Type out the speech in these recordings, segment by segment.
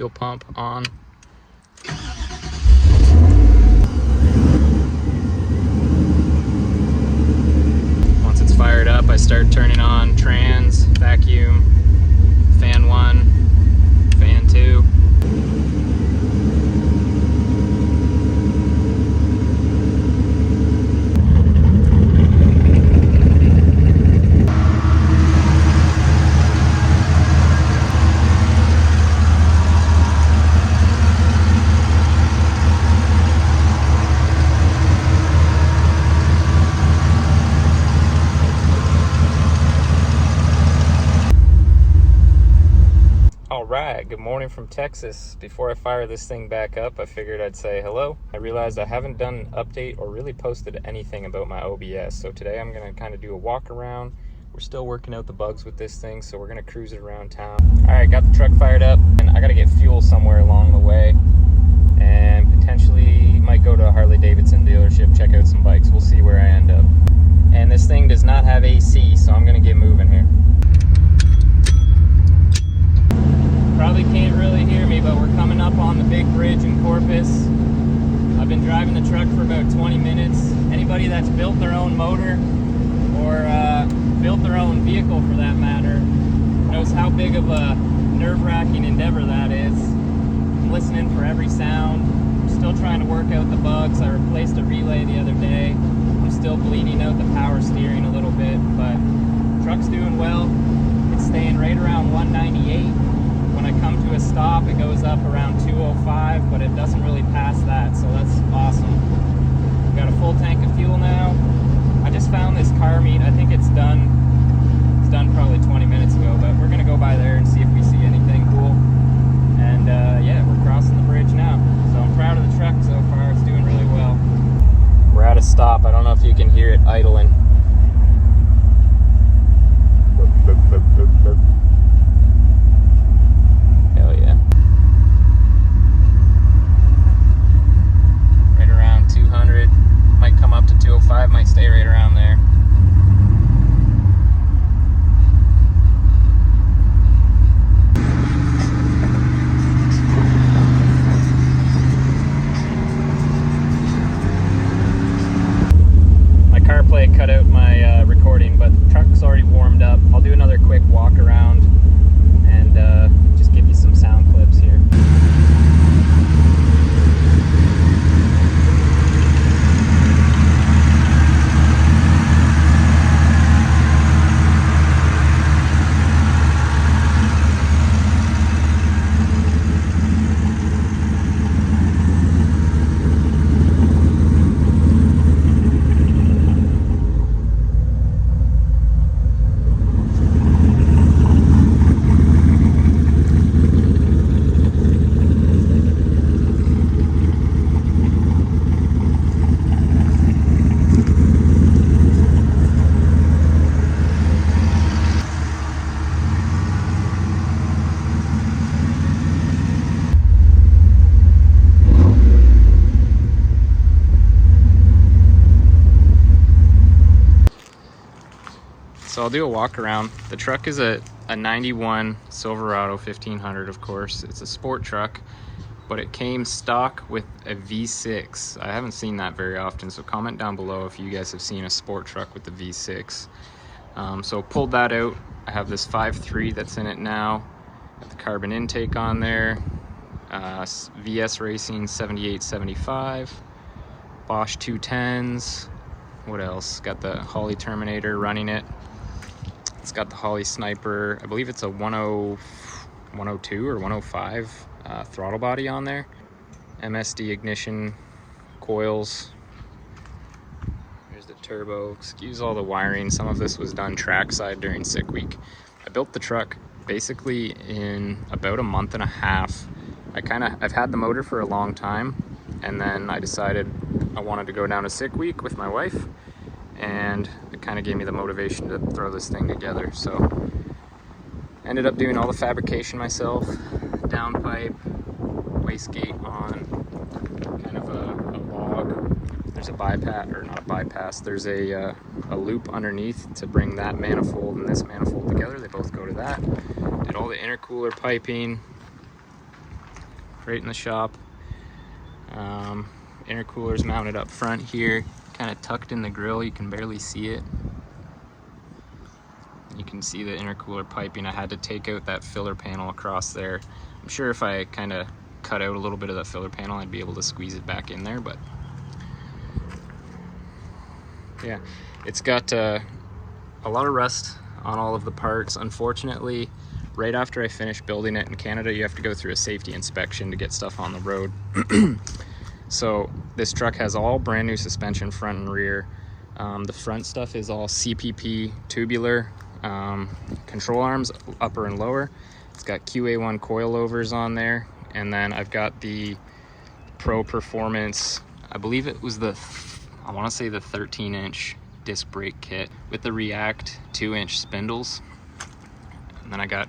fuel pump on. Once it's fired up, I start turning on trans, vacuum, fan 1, fan 2. Alright, good morning from Texas. Before I fire this thing back up, I figured I'd say hello. I realized I haven't done an update or really posted anything about my OBS, so today I'm going to kind of do a walk around. We're still working out the bugs with this thing, so we're going to cruise it around town. Alright, got the truck fired up, and I got to get fuel somewhere along the way, and potentially might go to a Harley-Davidson dealership, check out some bikes. We'll see where I end up. And this thing does not have AC, so I'm going to get moving here. Probably can't really hear me, but we're coming up on the big bridge in Corpus. I've been driving the truck for about 20 minutes. Anybody that's built their own motor or built their own vehicle for that matter knows how big of a nerve-wracking endeavor that is. I'm listening for every sound. I'm still trying to work out the bugs. I replaced a relay the other day. I'm still bleeding out the power steering a little bit, but the truck's doing well. It's staying right around 198. When I come to a stop, it goes up around 205, but it doesn't really pass that, so that's awesome. We've got a full tank of fuel now. I just found this car meet. I think it's done probably 20 minutes ago, but we're gonna go by there and see if we see anything cool. And yeah, we're crossing the bridge now. So I'm proud of the truck so far. It's doing really well. We're at a stop. I don't know if you can hear it idling. Hell yeah. Right around 200. Might come up to 205, might stay right around there. My CarPlay cut out my recording, but the truck's already warmed up. I'll do another quick walk around and just give you some sound clips here. So I'll do a walk around. The truck is a 91 Silverado 1500, of course. It's a sport truck, but it came stock with a V6. I haven't seen that very often, so comment down below if you guys have seen a sport truck with the V6. So pulled that out. I have this 5.3 that's in it now. Got the carbon intake on there. VS Racing 7875. Bosch 210s. What else? Got the Holley Terminator running it. It's got the Holley Sniper, I believe it's a 102 or 105 throttle body on there. MSD ignition coils. Here's the turbo. Excuse all the wiring. Some of this was done trackside during sick week. I built the truck basically in about a month and a half. I've had the motor for a long time, and then I decided I wanted to go down a sick week with my wife, and it kind of gave me the motivation to throw this thing together. So ended up doing all the fabrication myself, downpipe, wastegate on kind of a log. There's a bypass, or not a bypass, there's a loop underneath to bring that manifold and this manifold together. They both go to that. Did all the intercooler piping, right in the shop. Intercooler's mounted up front here, kind of tucked in the grill. You can barely see it. You can see the intercooler piping. I had to take out that filler panel across there. I'm sure if I kind of cut out a little bit of that filler panel, I'd be able to squeeze it back in there, but yeah, it's got a lot of rust on all of the parts. Unfortunately, right after I finished building it in Canada, you have to go through a safety inspection to get stuff on the road. So this truck has all brand new suspension front and rear. The front stuff is all CPP tubular, control arms upper and lower. It's got QA1 coilovers on there, and then I've got the Pro Performance, I believe it was I want to say the 13-inch disc brake kit with the React 2-inch spindles. And then I got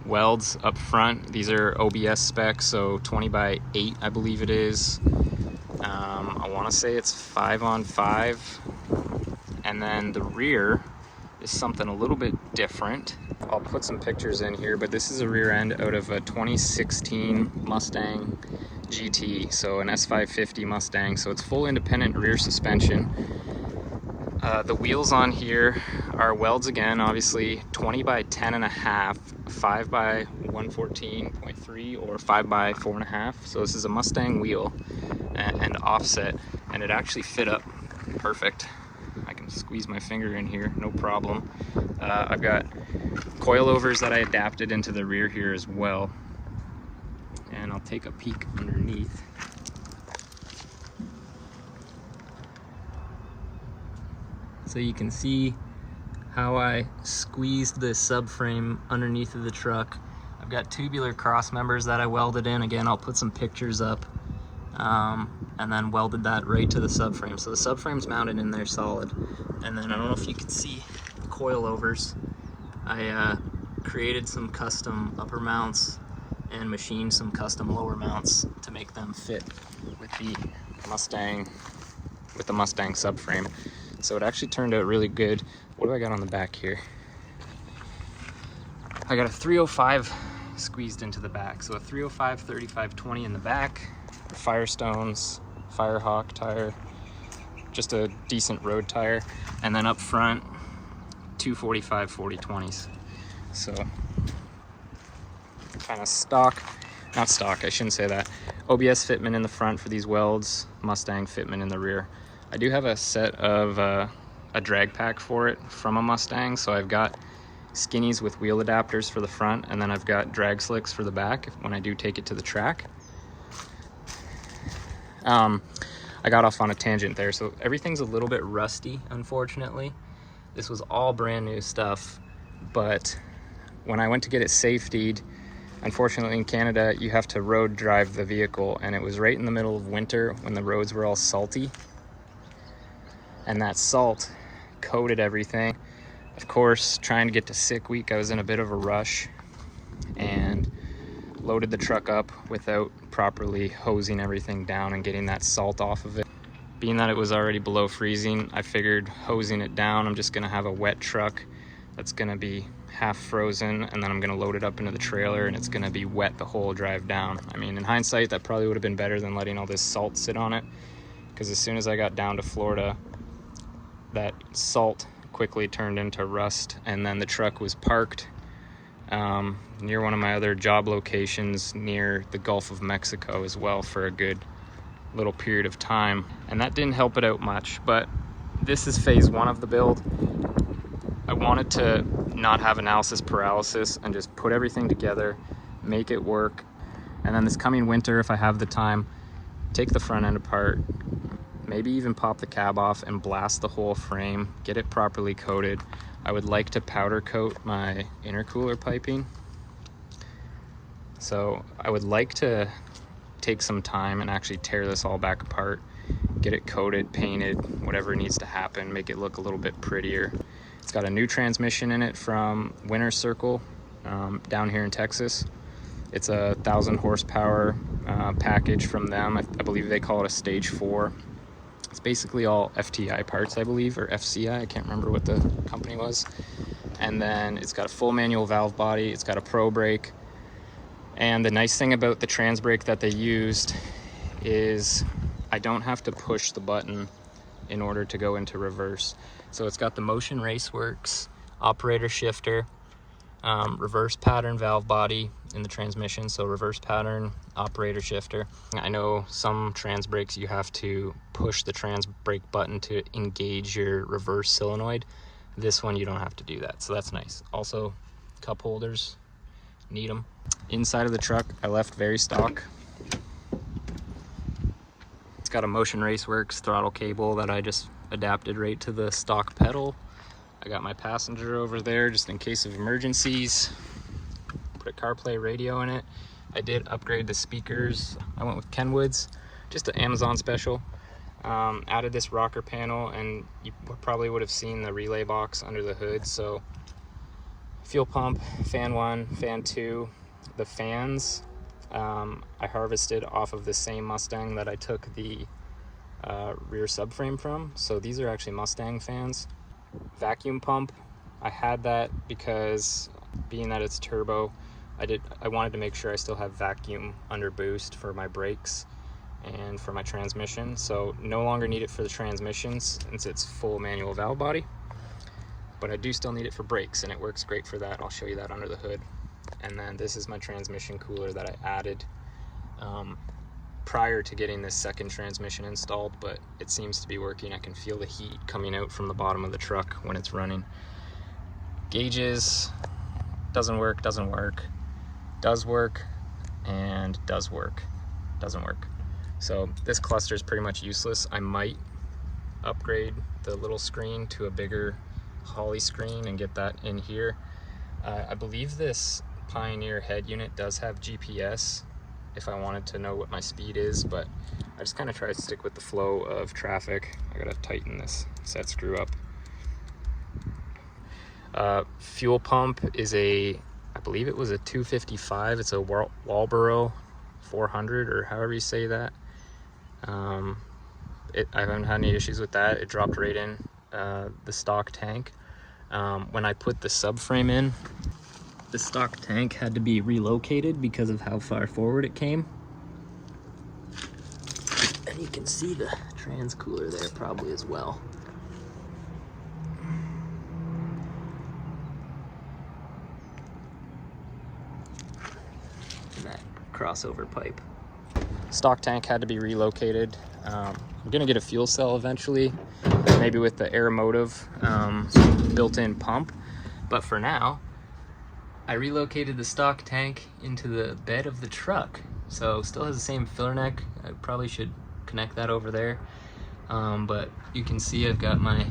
welds up front. These are OBS specs, so 20 by 8 I believe it is. I want to say it's 5-on-5. And then the rear is something a little bit different. I'll put some pictures in here, but this is a rear end out of a 2016 Mustang GT, so an S550 Mustang, so it's full independent rear suspension. The wheels on here are welds again, obviously 20 by 10.5, 5 by 114.3, or 5 by 4.5. So this is a Mustang wheel and offset, and it actually fit up perfect. I can squeeze my finger in here, no problem. I've got coilovers that I adapted into the rear here as well, and I'll take a peek underneath. So you can see how I squeezed the subframe underneath of the truck. I've got tubular cross members that I welded in. Again, I'll put some pictures up. And then welded that right to the subframe. So the subframe's mounted in there solid. And then I don't know if you can see the coilovers. I created some custom upper mounts and machined some custom lower mounts to make them fit with the Mustang subframe. So it actually turned out really good. What do I got on the back here? I got a 305 squeezed into the back. So a 305 3520 in the back, Firestones, Firehawk tire, just a decent road tire, and then up front 245 4020s. So kind of not stock, I shouldn't say that. OBS fitment in the front for these welds, Mustang fitment in the rear. I do have a set of a drag pack for it from a Mustang, so I've got skinnies with wheel adapters for the front, and then I've got drag slicks for the back when I do take it to the track. I got off on a tangent there, so everything's a little bit rusty, unfortunately. This was all brand new stuff, but when I went to get it safetied, unfortunately in Canada, you have to road drive the vehicle, and it was right in the middle of winter when the roads were all salty, and that salt coated everything. Of course, trying to get to sick week, I was in a bit of a rush and loaded the truck up without properly hosing everything down and getting that salt off of it. Being that it was already below freezing, I figured hosing it down, I'm just gonna have a wet truck that's gonna be half frozen, and then I'm gonna load it up into the trailer and it's gonna be wet the whole drive down. I mean, in hindsight, that probably would have been better than letting all this salt sit on it, because as soon as I got down to Florida, that salt quickly turned into rust, and then the truck was parked near one of my other job locations near the Gulf of Mexico as well for a good little period of time, and that didn't help it out much. But this is phase one of the build. I wanted to not have analysis paralysis and just put everything together, make it work, and then this coming winter, if I have the time, take the front end apart, maybe even pop the cab off and blast the whole frame, get it properly coated. I would like to powder coat my intercooler piping. So I would like to take some time and actually tear this all back apart, get it coated, painted, whatever needs to happen, make it look a little bit prettier. It's got a new transmission in it from Winter Circle down here in Texas. It's a 1,000 horsepower package from them. I believe they call it a stage 4. It's basically all FTI parts, I believe, or FCI, I can't remember what the company was. And then it's got a full manual valve body, it's got a Pro brake, And the nice thing about the trans brake that they used is I don't have to push the button in order to go into reverse. So it's got the Motion Raceworks operator shifter, reverse pattern valve body in the transmission, so reverse pattern operator shifter. I know some trans brakes you have to push the trans brake button to engage your reverse solenoid. This one you don't have to do that, so that's nice. Also, cup holders, need them. Inside of the truck I left very stock. It's got a Motion Raceworks throttle cable that I just adapted right to the stock pedal. I got my passenger over there just in case of emergencies. Put a CarPlay radio in it. I did upgrade the speakers. I went with Kenwood's, just an Amazon special. Added this rocker panel, and you probably would have seen the relay box under the hood. So fuel pump, fan 1, fan 2. The fans I harvested off of the same Mustang that I took the rear subframe from. So these are actually Mustang fans. Vacuum pump, I had that because being that it's turbo, I wanted to make sure I still have vacuum under boost for my brakes and for my transmission. So no longer need it for the transmissions since it's full manual valve body, but I do still need it for brakes, and it works great for that. I'll show you that under the hood. And then this is my transmission cooler that I added prior to getting this second transmission installed, but it seems to be working. I can feel the heat coming out from the bottom of the truck when it's running. Gauges, doesn't work, doesn't work, does work, and does work, doesn't work. So this cluster is pretty much useless. I might upgrade the little screen to a bigger Holly screen and get that in here. I believe this Pioneer head unit does have GPS if I wanted to know what my speed is, but I just kind of try to stick with the flow of traffic. I gotta tighten this set screw up. Fuel pump is I believe it was a 255. It's a Walboro 400, or however you say that. I haven't had any issues with that. It dropped right in the stock tank. When I put the subframe in, the stock tank had to be relocated because of how far forward it came. And you can see the trans cooler there probably as well. And that crossover pipe. Stock tank had to be relocated. I'm gonna get a fuel cell eventually, maybe with the Aeromotive built-in pump. But for now, I relocated the stock tank into the bed of the truck. So still has the same filler neck. I probably should connect that over there. But you can see I've got my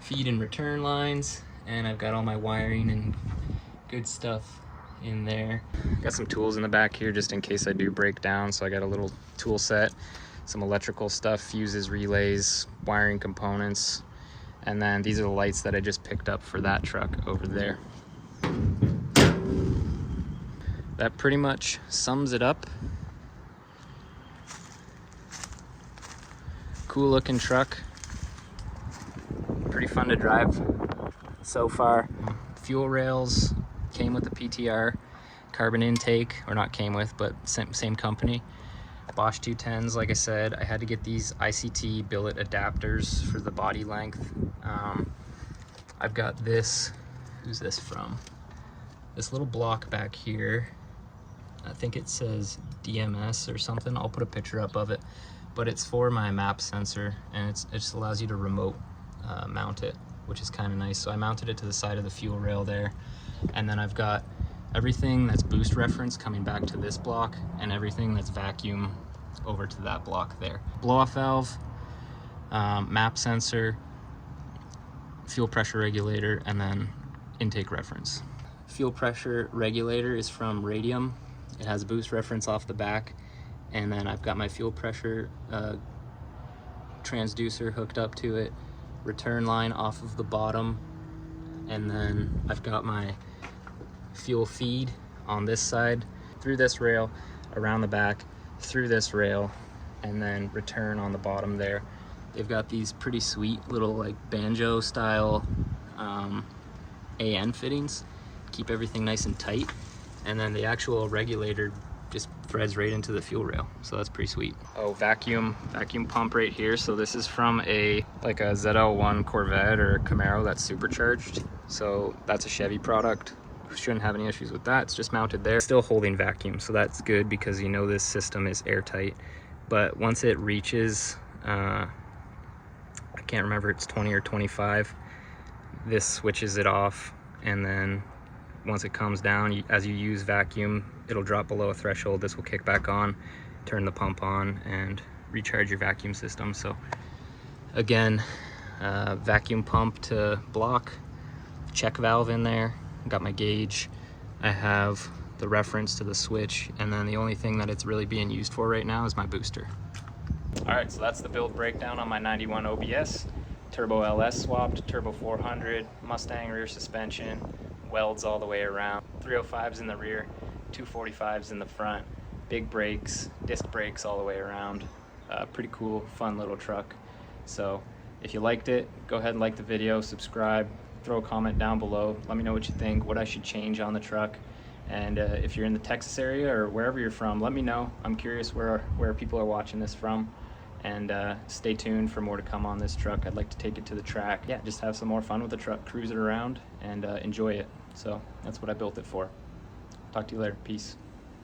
feed and return lines, and I've got all my wiring and good stuff in there. Got some tools in the back here just in case I do break down. So I got a little tool set, some electrical stuff, fuses, relays, wiring components. And then these are the lights that I just picked up for that truck over there. That pretty much sums it up. Cool looking truck. Pretty fun to drive so far. Fuel rails came with the PTR carbon intake, or not came with, but same company. Bosch 210s, like I said. I had to get these ICT billet adapters for the body length. I've got this, who's this from? This little block back here. I think it says DMS or something. I'll put a picture up of it, but it's for my map sensor, and it just allows you to remote mount it, which is kind of nice. So I mounted it to the side of the fuel rail there, and then I've got everything that's boost reference coming back to this block, and everything that's vacuum over to that block there. Blow-off valve, map sensor, fuel pressure regulator, and then intake reference. Fuel pressure regulator is from Radium. It has boost reference off the back, and then I've got my fuel pressure transducer hooked up to it, return line off of the bottom, and then I've got my fuel feed on this side, through this rail, around the back, through this rail, and then return on the bottom there. They've got these pretty sweet little like banjo style AN fittings, keep everything nice and tight. and then the actual regulator just threads right into the fuel rail, so that's pretty sweet. Oh, vacuum pump right here. So this is from a ZL1 Corvette or Camaro that's supercharged, so that's a Chevy product. Shouldn't have any issues with that. It's just mounted there, still holding vacuum, so that's good because you know this system is airtight. But once it reaches I can't remember, it's 20 or 25, this switches it off, and then once it comes down, as you use vacuum, it'll drop below a threshold. This will kick back on, turn the pump on, and recharge your vacuum system. So again, vacuum pump to block, check valve in there, got my gauge, I have the reference to the switch, and then the only thing that it's really being used for right now is my booster. All right, so that's the build breakdown on my 91 OBS. Turbo LS swapped, turbo 400, Mustang rear suspension, welds all the way around, 305s in the rear, 245s in the front, big brakes, disc brakes all the way around. Pretty cool, fun little truck. So if you liked it, go ahead and like the video, subscribe, throw a comment down below. Let me know what you think, what I should change on the truck. And if you're in the Texas area or wherever you're from, let me know. I'm curious where people are watching this from. And stay tuned for more to come on this truck. I'd like to take it to the track. Yeah, just have some more fun with the truck, cruise it around, and enjoy it. So that's what I built it for. Talk to you later. Peace.